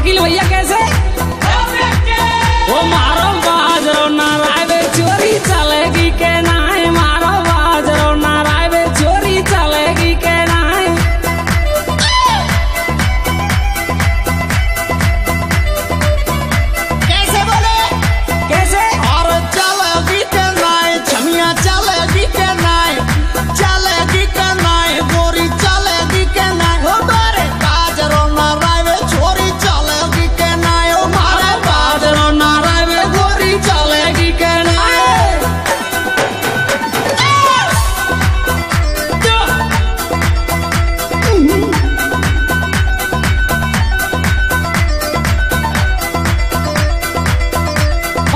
वकील भैया कैसे वो मारो बाजरो नारायण चोरी चलेगी के नाय मारो बाजरो नारायण चोरी चलेगी के नाय कैसे बोले कैसे और चलेगी के नाय छमिया चलेगी के नाय चलेगी के नाय गोरी चलेगी के नाय हो बारे बाजरो नारायण छोरी चलेगी के नाय हो मारे बाजरो नारायण गोरी चलेगी के नाय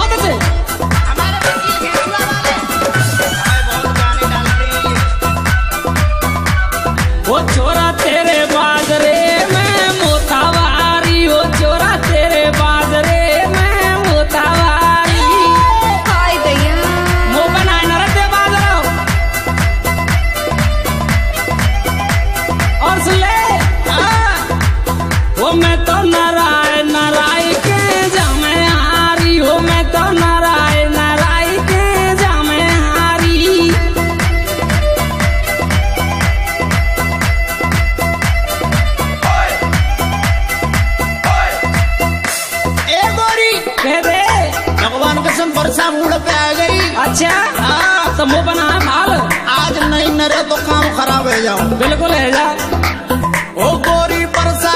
हमारे वकील घेरुआ वाले बहुत गाने डालते वो चोरा तेरे बाजरे में मोतावारी वो चोरा तेरे बाजरे में मोतावारी हाय दैया मो बनाए न रखते बाजरो और सुन ले वो मैं तो नाराय नाराय के जामे हारी हो मैं तो नाराय नाराय के जामे हारी ए गोरी कह दे भगवान कसम बरसा मूड पे आ गई अच्छा हाँ तो मुंह बना है भाल आज नहीं मेरे तो काम खराब हो जाओ बिल्कुल है जा ओ गोरी बरसा